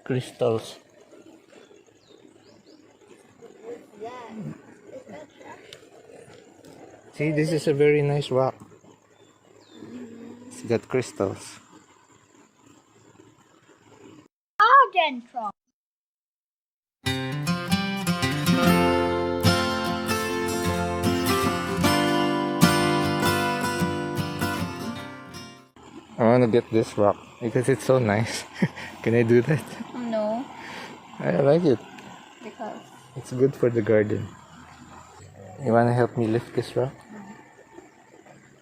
crystals. See, this is a very nice rock. It's got crystals. Arghentrock. I want to get this rock because it's so nice. Can I do that? No. I like it. Because It's good for the garden. You want to help me lift this rock?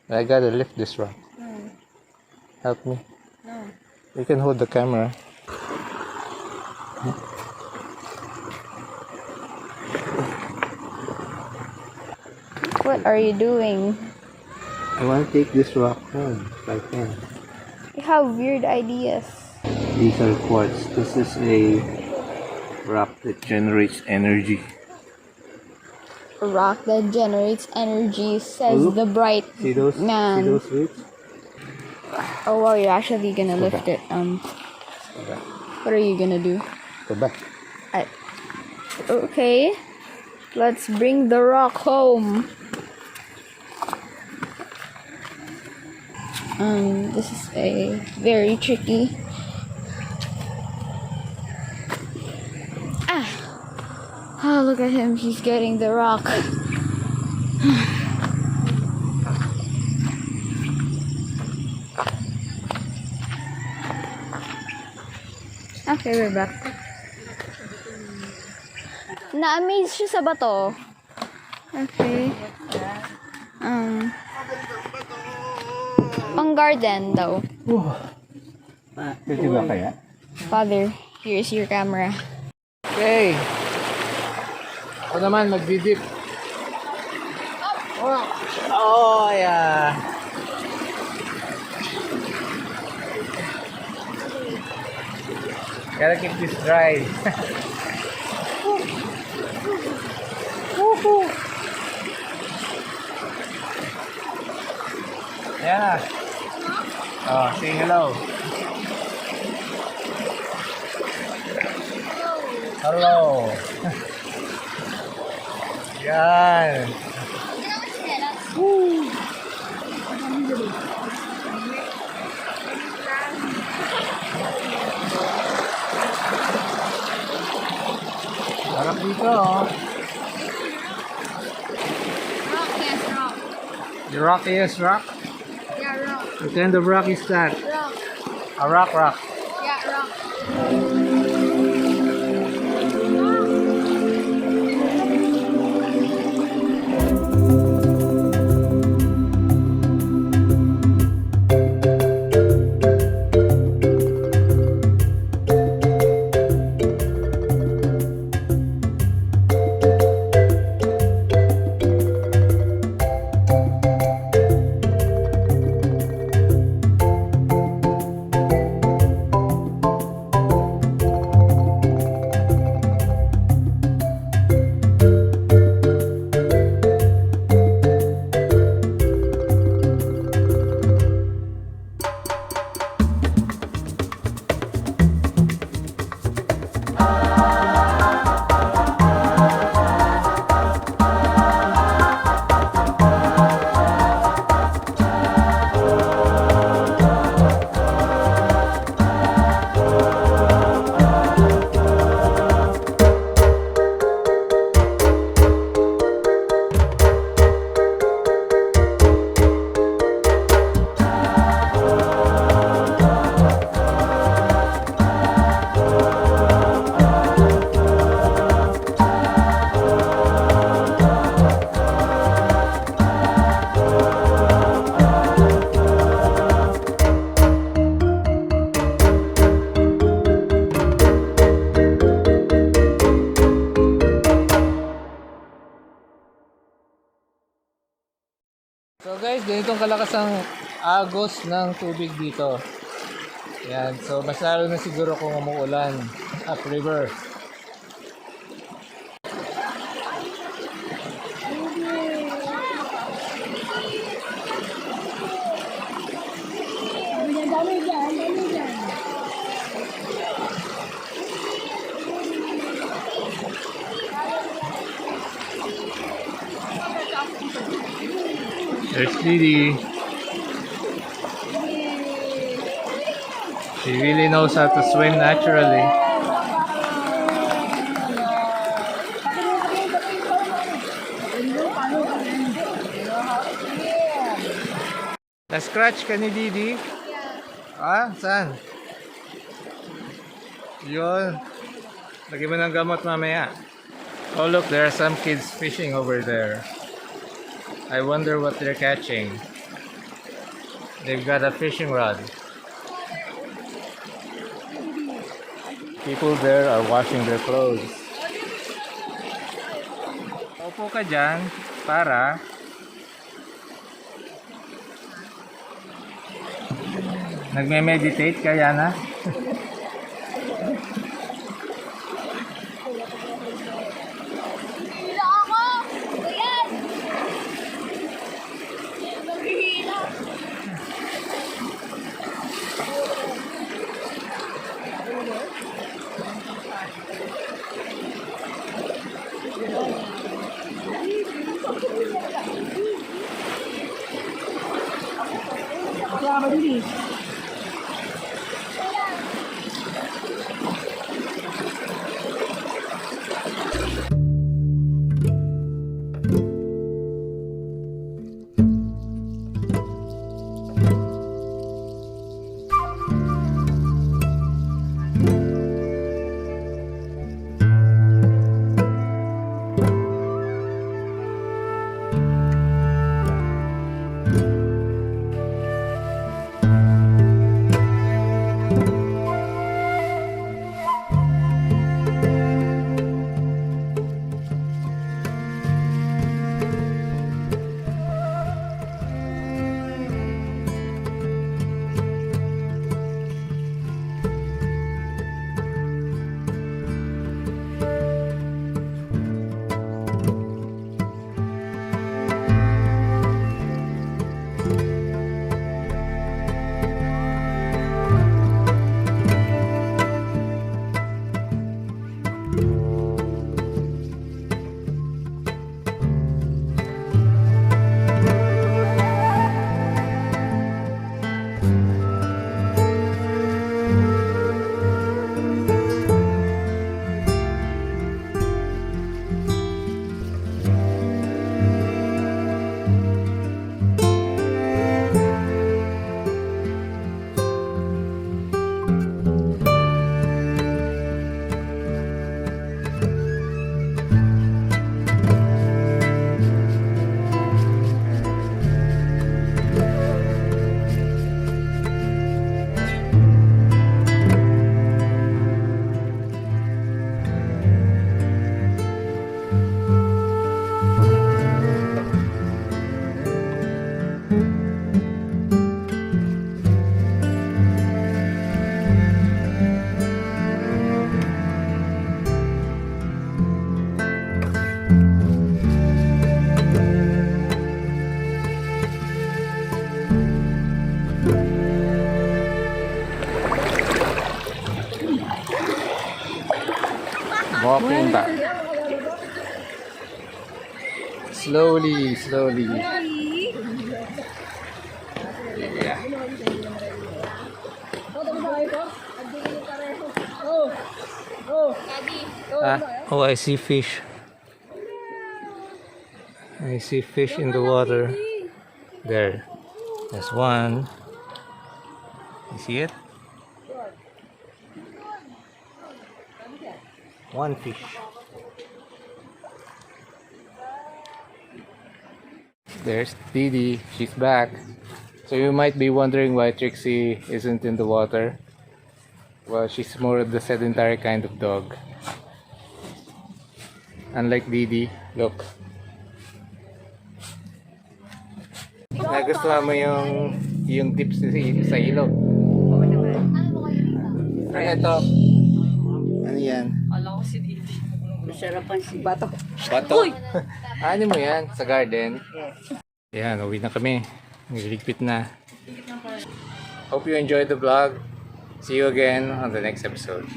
I gotta lift this rock. Help me. no. You can hold the camera. What are you doing? I want to take this rock home if I can. You have weird ideas. These are quartz. This is a rock that generates energy. A rock that generates energy, says Oh, look. the bright See those? man. See those roots? Oh wow, you're actually gonna Go lift back. it. Go back. What are you gonna do? Go back. Okay. Let's bring the rock home. This is a very tricky. Oh, look at him. He's getting the rock. Okay, we're back. Na-amaze siya sa bato. Okay. Pang garden daw. Pwede ba kaya? Father, here's your camera. Okay. Ako naman, magdidip. Oh, yeah. Gotta keep this dry. Yeah. Oh, say hello. Hello. Yan. Harap dito, oh. Rock, yes, rock. The rockiest rock? Yeah, rock. What kind of rock is that? Rock. A rock. Yeah, rock. So guys, ganitong kalakas ang agos ng tubig dito. Yan, so mas lalo na siguro kung umuulan upriver. There's Didi. She really knows how to swim naturally. Na-scratch ka ni Didi? Ah, saan? Yun. Lagyan mo ng gamot mamaya. Oh look, there are some kids fishing over there. I wonder what they're catching. They've got a fishing rod. People there are washing their clothes. Opo ka dyan para nagme-meditate ka, Yana? Walking back. Slowly, slowly. Yeah. Oh, I see fish. I see fish in the water. There. There's one. You see it? One fish. There's Didi. She's back. So you might be wondering why Trixie isn't in the water. Well, she's more of the sedentary kind of dog. Unlike Didi, look. Nagustuhan mo yung tips sa ilog. Ay, ito. Ano yan? Alam ko si Didi. Masarapan si Bato. Bato? Ano mo yan? Sa garden? Yan, uwi na kami. Niligpit na. Hope you enjoyed the vlog. See you again on the next episode.